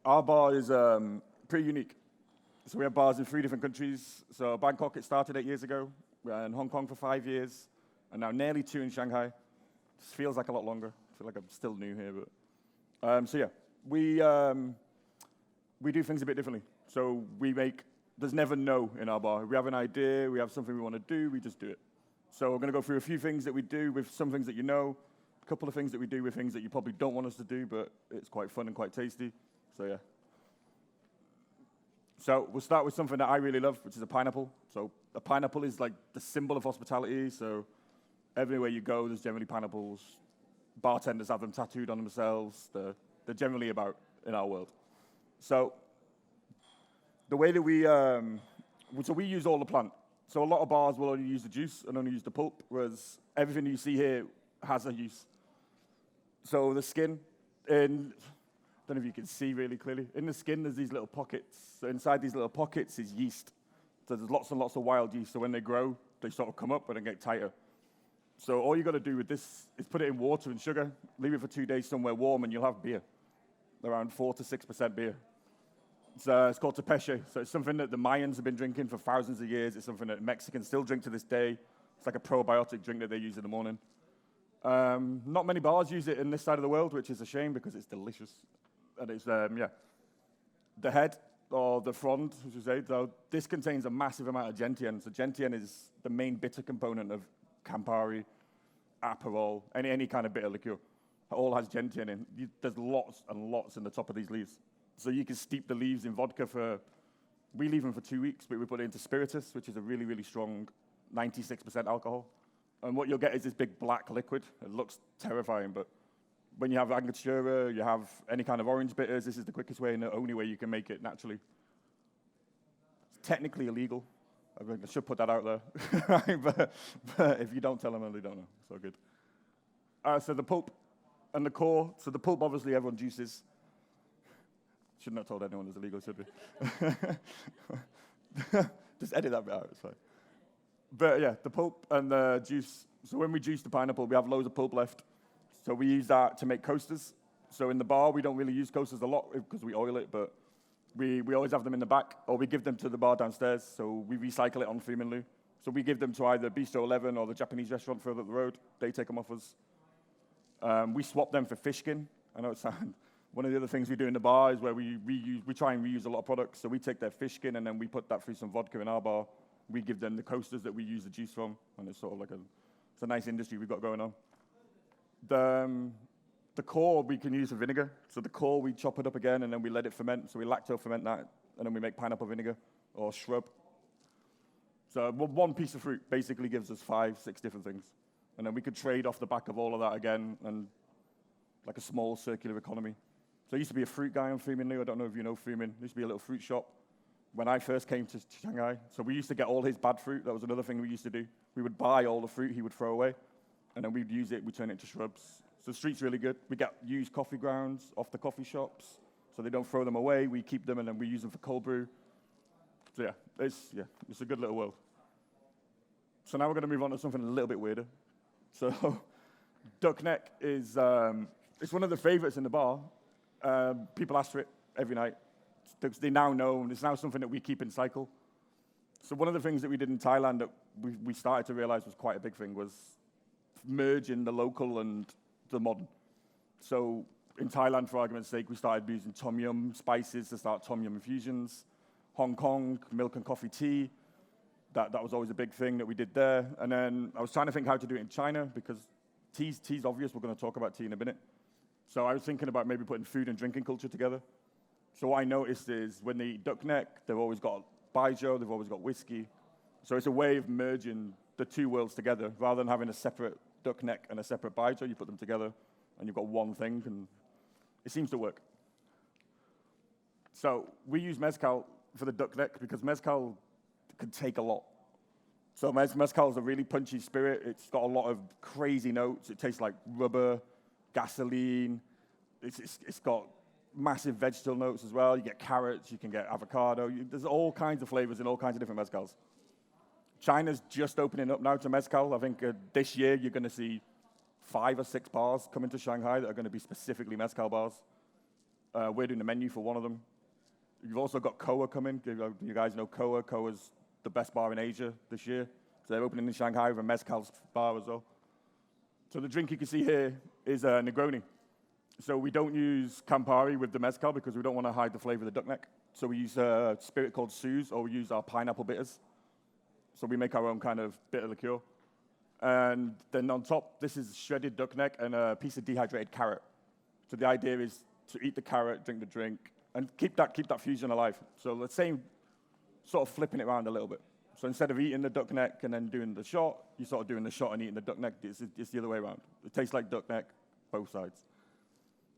Our bar is pretty unique. So we have bars in 3 different countries. So Bangkok, it started 8 years ago. We're in Hong Kong for 5 years, and now nearly 2 in Shanghai. This feels like a lot longer. I feel like I'm still new here, but so yeah, we do things a bit differently. So there's never no in our bar. If we have an idea, we have something we want to do, we just do it. So we're going to go through a few things that we do with some things that you know, a couple of things that we do with things that you probably don't want us to do, but it's quite fun and quite tasty. So yeah. So we'll start with something that I really love, which is a pineapple. So a pineapple is like the symbol of hospitality. So everywhere you go, there's generally pineapples. Bartenders have them tattooed on themselves. They're generally about in our world. So the way that we use all the plant. So a lot of bars will only use the juice and only use the pulp, whereas everything you see here has a use. So the skin, I don't know if you can see really clearly. In the skin, there's these little pockets. So inside these little pockets is yeast. So there's lots and lots of wild yeast. So when they grow, they sort of come up and then get tighter. So all you got to do with this is put it in water and sugar, leave it for 2 days somewhere warm, and you'll have beer, around 4 to 6% beer. It's called tepeche. So it's something that the Mayans have been drinking for thousands of years. It's something that Mexicans still drink to this day. It's like a probiotic drink that they use in the morning. Not many bars use it in this side of the world, which is a shame because it's delicious. And it's, the head, or the frond, as you say, though, this contains a massive amount of gentian. So gentian is the main bitter component of Campari, Aperol, any kind of bitter liqueur. It all has gentian in. There's lots and lots in the top of these leaves. So you can steep the leaves in vodka we leave them for 2 weeks, but we put it into spiritus, which is a really, really strong 96% alcohol. And what you'll get is this big black liquid. It looks terrifying, but when you have Angostura, you have any kind of orange bitters, this is the quickest way and the only way you can make it naturally. It's technically illegal. I should put that out there. but if you don't tell them, they don't know. So good. So the pulp and the core. So the pulp, obviously, everyone juices. Shouldn't have told anyone it's illegal, should we? Just edit that bit out, it's fine. But yeah, the pulp and the juice. So when we juice the pineapple, we have loads of pulp left. So we use that to make coasters. So in the bar, we don't really use coasters a lot because we oil it, but we always have them in the back, or we give them to the bar downstairs. So we recycle it on Freemanlu. So we give them to either Bistro 11 or the Japanese restaurant further up the road. They take them off us. We swap them for fish skin. I know it's one of the other things we do in the bar is where we try and reuse a lot of products. So we take their fish skin and then we put that through some vodka in our bar. We give them the coasters that we use the juice from, and it's sort of like it's a nice industry we've got going on. The core we can use for vinegar. So the core, we chop it up again, and then we let it ferment. So we lacto ferment that, and then we make pineapple vinegar or shrub. So one piece of fruit basically gives us 5, 6 different things. And then we could trade off the back of all of that again, and like a small circular economy. So I used to be a fruit guy on Freemanlu. I don't know if you know Freeman. There used to be a little fruit shop when I first came to Shanghai. So we used to get all his bad fruit. That was another thing we used to do. We would buy all the fruit he would throw away, and then we'd use it, we'd turn it into shrubs. So the street's really good. We get used coffee grounds off the coffee shops, so they don't throw them away. We keep them, and then we use them for cold brew. So it's a good little world. So now we're going to move on to something a little bit weirder. So duck neck is it's one of the favorites in the bar. People ask for it every night. They now know, and it's now something that we keep in cycle. So one of the things that we did in Thailand that we started to realize was quite a big thing was merging the local and the modern. So in Thailand, for argument's sake, we started using tom yum spices to start tom yum infusions. Hong Kong, milk and coffee tea. That was always a big thing that we did there. And then I was trying to think how to do it in China because tea's obvious. We're going to talk about tea in a minute. So I was thinking about maybe putting food and drinking culture together. So what I noticed is when they eat duck neck, they've always got baijiu, they've always got whiskey. So it's a way of merging the two worlds together. Rather than having a separate duck neck and a separate baijiu, you put them together and you've got one thing, and it seems to work. So we use mezcal for the duck neck because mezcal can take a lot. So mezcal is a really punchy spirit. It's got a lot of crazy notes. It tastes like rubber, gasoline. It's got massive vegetable notes as well. You get carrots, you can get avocado. There's all kinds of flavors in all kinds of different mezcals. China's just opening up now to mezcal. I think this year you're going to see 5 or 6 bars come into Shanghai that are going to be specifically mezcal bars. We're doing the menu for one of them. You've also got Koa coming. You guys know Koa. Koa's the best bar in Asia this year. So they're opening in Shanghai with a mezcal bar as well. So the drink you can see here is a Negroni. So we don't use Campari with the mezcal because we don't want to hide the flavor of the duck neck. So we use a spirit called Suze, or we use our pineapple bitters. So we make our own kind of bitter liqueur. And then on top, this is shredded duck neck and a piece of dehydrated carrot. So the idea is to eat the carrot, drink the drink, and keep that fusion alive. So the same, sort of flipping it around a little bit. So instead of eating the duck neck and then doing the shot, you're sort of doing the shot and eating the duck neck. It's the other way around. It tastes like duck neck, both sides.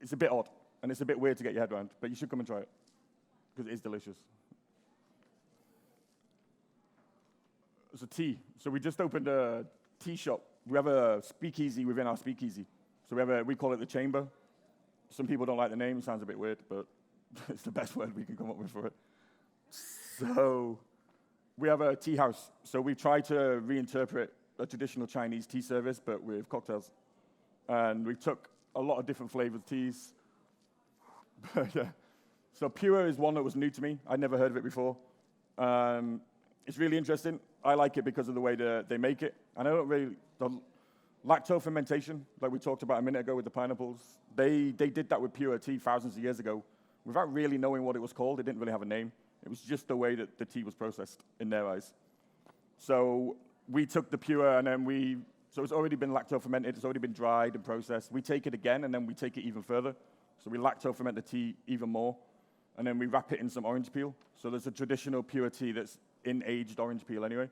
It's a bit odd, and it's a bit weird to get your head around, but you should come and try it, because it is delicious. It's a tea. So we just opened a tea shop. We have a speakeasy within our speakeasy. So we call it the Chamber. Some people don't like the name. It sounds a bit weird, but it's the best word we can come up with for it. So we have a tea house. So we've tried to reinterpret a traditional Chinese tea service, but with cocktails. And we took a lot of different flavored teas. Yeah. So Pure is one that was new to me. I'd never heard of it before. It's really interesting. I like it because of the way they make it. And I don't really, the lacto fermentation, like we talked about a minute ago with the pineapples, they did that with Pure tea thousands of years ago without really knowing what it was called. It didn't really have a name. It was just the way that the tea was processed in their eyes. So we took the Pure and then so it's already been lacto fermented, it's already been dried and processed. We take it again and then we take it even further. So we lacto ferment the tea even more. And then we wrap it in some orange peel. So there's a traditional Pure tea that's in aged orange peel anyway.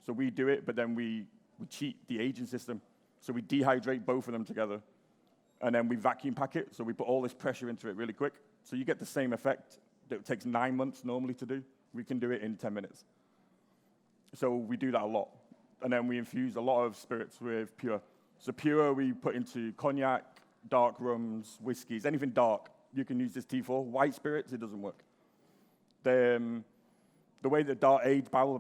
So we do it, but then we cheat the aging system. So we dehydrate both of them together. And then we vacuum pack it. So we put all this pressure into it really quick. So you get the same effect that takes 9 months normally to do. We can do it in 10 minutes. So we do that a lot. And then we infuse a lot of spirits with Pure. So Pure we put into cognac, dark rums, whiskeys, anything dark you can use this tea for. White spirits, it doesn't work. The way that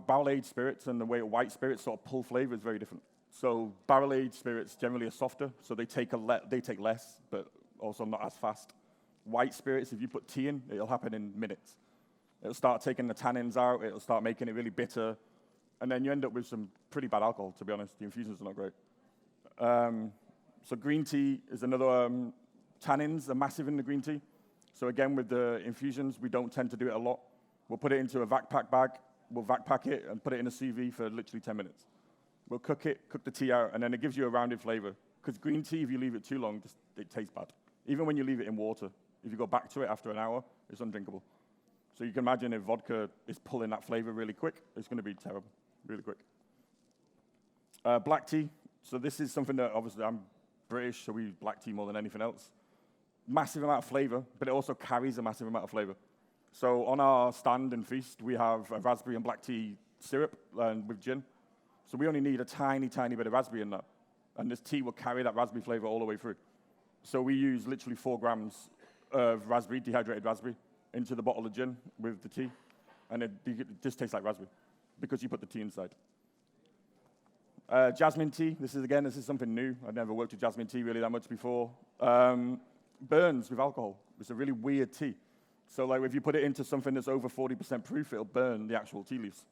barrel-aged spirits and the way white spirits sort of pull flavor is very different. So barrel-aged spirits generally are softer, so they take less, but also not as fast. White spirits, if you put tea in, it'll happen in minutes. It'll start taking the tannins out, it'll start making it really bitter, and then you end up with some pretty bad alcohol, to be honest. The infusions are not great. So green tea is another, tannins are massive in the green tea. So again, with the infusions, we don't tend to do it a lot. We'll put it into a vac pack bag, we'll vac pack it and put it in a sous vide for literally 10 minutes. We'll cook the tea out, and then it gives you a rounded flavor. Because green tea, if you leave it too long, it tastes bad. Even when you leave it in water, if you go back to it after an hour, it's undrinkable. So you can imagine if vodka is pulling that flavor really quick, it's going to be terrible, really quick. Black tea. So this is something that, obviously, I'm British, so we use black tea more than anything else. Massive amount of flavor, but it also carries a massive amount of flavor. So on our stand and feast, we have a raspberry and black tea syrup with gin. So we only need a tiny, tiny bit of raspberry in that. And this tea will carry that raspberry flavor all the way through. So we use literally 4 grams of raspberry, dehydrated raspberry, into the bottle of gin with the tea. And it just tastes like raspberry because you put the tea inside. Jasmine tea, this is something new. I've never worked with jasmine tea really that much before. Burns with alcohol. It's a really weird tea. So like if you put it into something that's over 40% proof, it'll burn the actual tea leaves.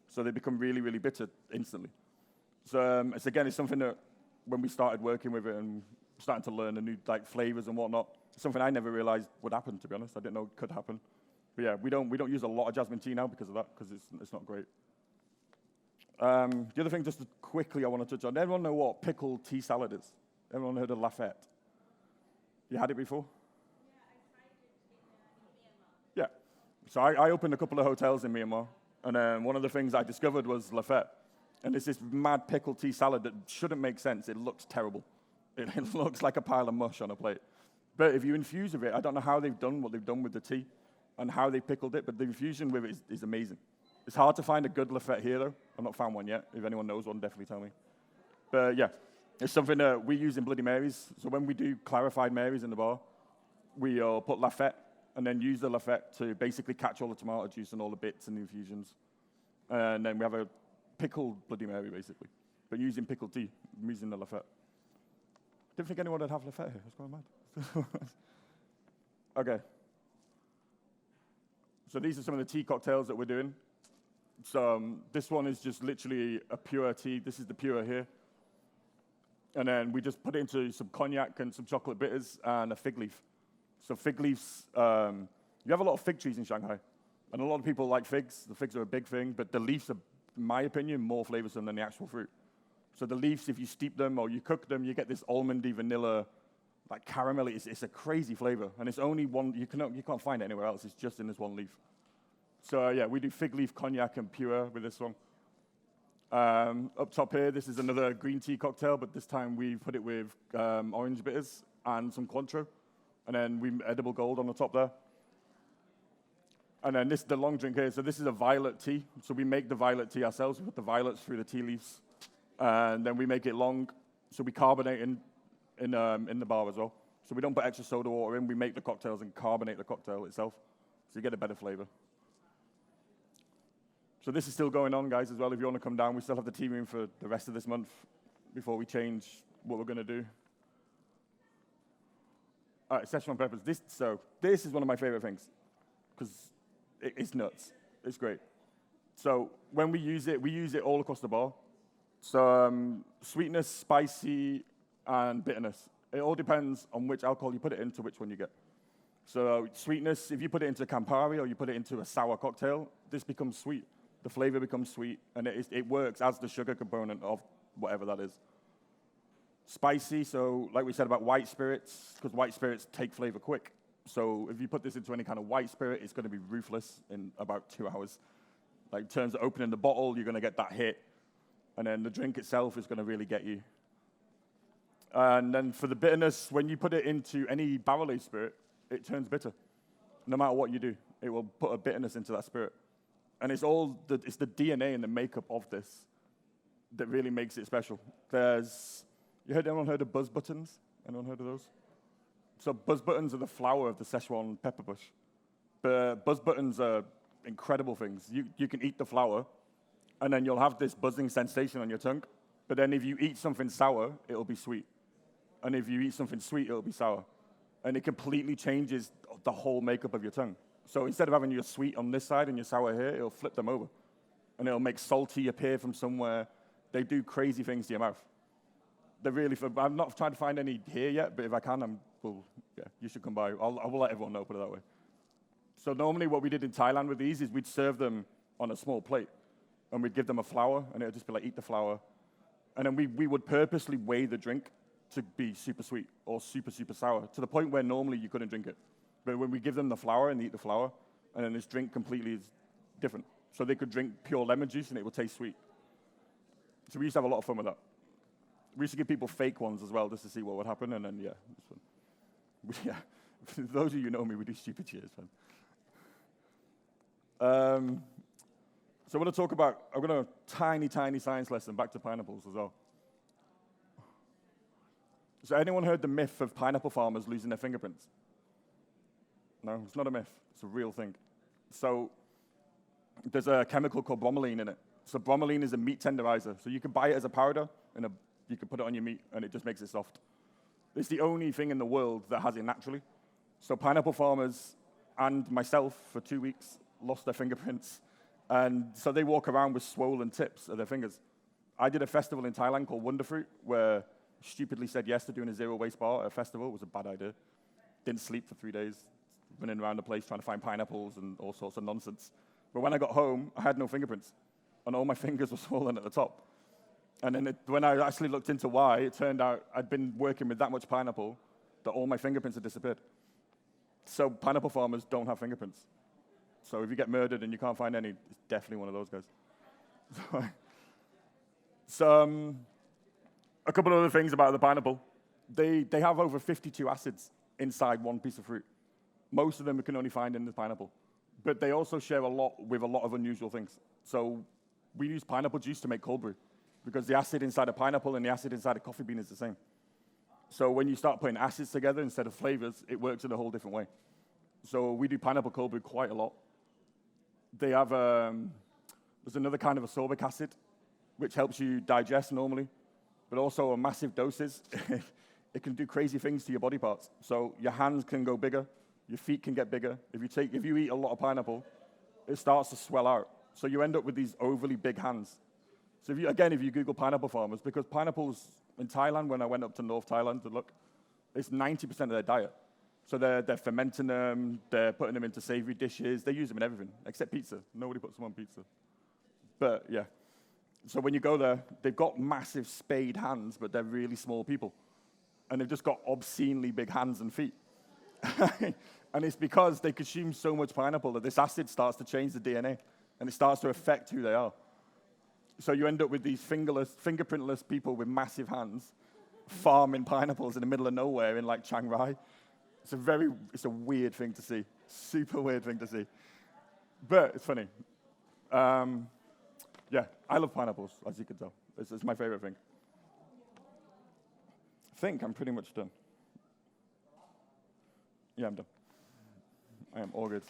So they become really, really bitter instantly. So it's something that when we started working with it and starting to learn the new flavors and whatnot, something I never realized would happen, to be honest. I didn't know it could happen. But yeah, we don't use a lot of jasmine tea now because of that, because it's not great. The other thing, just quickly, I want to touch on. Everyone know what pickled tea salad is? Everyone heard of Lafette? You had it before? Yeah. So I opened a couple of hotels in Myanmar, and one of the things I discovered was Lafette. And it's this mad pickled tea salad that shouldn't make sense. It looks terrible. It looks like a pile of mush on a plate. But if you infuse with it, I don't know how they've done what they've done with the tea and how they pickled it, but the infusion with it is amazing. It's hard to find a good Lafette here, though. I've not found one yet. If anyone knows one, definitely tell me. But yeah, it's something that we use in Bloody Marys. So when we do clarified Marys in the bar, we put Lafette and then use the Lafette to basically catch all the tomato juice and all the bits and the infusions. And then we have a pickled Bloody Mary, basically. But using pickled tea, I'm using the Lafette. Didn't think anyone would have Lafette here. It's quite mad. Okay. So these are some of the tea cocktails that we're doing. So this one is just literally a pure tea. This is the pure here. And then we just put it into some cognac and some chocolate bitters and a fig leaf. So fig leaves, you have a lot of fig trees in Shanghai. And a lot of people like figs. The figs are a big thing, but the leaves are, in my opinion, more flavorsome than the actual fruit. So the leaves, if you steep them or you cook them, you get this almondy vanilla, like caramel. It's a crazy flavor. And it's only one, you can't find it anywhere else. It's just in this one leaf. So yeah, we do fig leaf, cognac, and pure with this one. Up top here, this is another green tea cocktail, but this time we put it with orange bitters and some Cointreau. And then we edible gold on the top there. And then this is the long drink here. So this is a violet tea. So we make the violet tea ourselves. We put the violets through the tea leaves. And then we make it long. So we carbonate in the bar as well. So we don't put extra soda water in. We make the cocktails and carbonate the cocktail itself. So you get a better flavor. So this is still going on, guys, as well. If you want to come down, we still have the tea room for the rest of this month before we change what we're going to do. All right, Szechuan peppers. This is one of my favorite things because it's nuts. It's great. So when we use it all across the bar. So sweetness, spicy, and bitterness. It all depends on which alcohol you put it into, which one you get. So sweetness, if you put it into Campari or you put it into a sour cocktail, this becomes sweet. The flavor becomes sweet, and it works as the sugar component of whatever that is. Spicy, so like we said about white spirits, because white spirits take flavor quick. So if you put this into any kind of white spirit, it's going to be ruthless in about 2 hours. Like in terms of opening the bottle, you're going to get that hit, and then the drink itself is going to really get you. And then for the bitterness, when you put it into any barrel-aged spirit, it turns bitter. No matter what you do, it will put a bitterness into that spirit. And it's the DNA and the makeup of this that really makes it special. Anyone heard of buzz buttons? Anyone heard of those? So buzz buttons are the flower of the Szechuan pepper bush. But buzz buttons are incredible things. You can eat the flower, and then you'll have this buzzing sensation on your tongue. But then if you eat something sour, it'll be sweet. And if you eat something sweet, it'll be sour. And it completely changes the whole makeup of your tongue. So instead of having your sweet on this side and your sour here, it'll flip them over. And it'll make salty appear from somewhere. They do crazy things to your mouth. They're really fun. I'm not trying to find any here yet, but if I can, you should come by. I will let everyone know, put it that way. So normally what we did in Thailand with these is we'd serve them on a small plate. And we'd give them a flower, and it would just be like, eat the flower. And then we would purposely weigh the drink to be super sweet or super, super sour, to the point where normally you couldn't drink it. But when we give them the flower and they eat the flower, and then this drink completely is different. So they could drink pure lemon juice and it would taste sweet. So we used to have a lot of fun with that. We used to give people fake ones as well just to see what would happen, and then, yeah, it was fun. For those of you who know me, we do stupid cheers, man. So I'm going to tiny science lesson back to pineapples as well. So anyone heard the myth of pineapple farmers losing their fingerprints? No, it's not a myth. It's a real thing. So there's a chemical called bromelain in it. So bromelain is a meat tenderizer. So you can buy it as a powder, and you can put it on your meat, and it just makes it soft. It's the only thing in the world that has it naturally. So pineapple farmers and myself, for 2 weeks, lost their fingerprints. And so they walk around with swollen tips of their fingers. I did a festival in Thailand called Wonderfruit, where I stupidly said yes to doing a zero-waste bar at a festival. It was a bad idea. Didn't sleep for 3 days. Running around the place trying to find pineapples and all sorts of nonsense. But when I got home, I had no fingerprints. And all my fingers were swollen at the top. And then when I actually looked into why, it turned out I'd been working with that much pineapple that all my fingerprints had disappeared. So pineapple farmers don't have fingerprints. So if you get murdered and you can't find any, it's definitely one of those guys. So a couple of other things about the pineapple. They have over 52 acids inside one piece of fruit. Most of them we can only find in the pineapple. But they also share a lot with a lot of unusual things. So we use pineapple juice to make cold brew because the acid inside a pineapple and the acid inside a coffee bean is the same. So when you start putting acids together instead of flavors, it works in a whole different way. So we do pineapple cold brew quite a lot. They have, there's another kind of ascorbic acid, which helps you digest normally, but also at massive doses, it can do crazy things to your body parts. So your hands can go bigger. Your feet can get bigger. If you eat a lot of pineapple, it starts to swell out. So you end up with these overly big hands. So if you Google pineapple farmers, because pineapples in Thailand, when I went up to North Thailand to look, it's 90% of their diet. So they're fermenting them, they're putting them into savory dishes, they use them in everything, except pizza. Nobody puts them on pizza. But yeah, so when you go there, they've got massive spade hands, but they're really small people. And they've just got obscenely big hands and feet. And it's because they consume so much pineapple that this acid starts to change the DNA, and it starts to affect who they are. So you end up with these fingerprintless people with massive hands farming pineapples in the middle of nowhere in like Chiang Rai. It's a weird thing to see. Super weird thing to see. But it's funny. Yeah, I love pineapples, as you can tell. It's my favorite thing. I think I'm pretty much done. Yeah, I'm done. I am all good.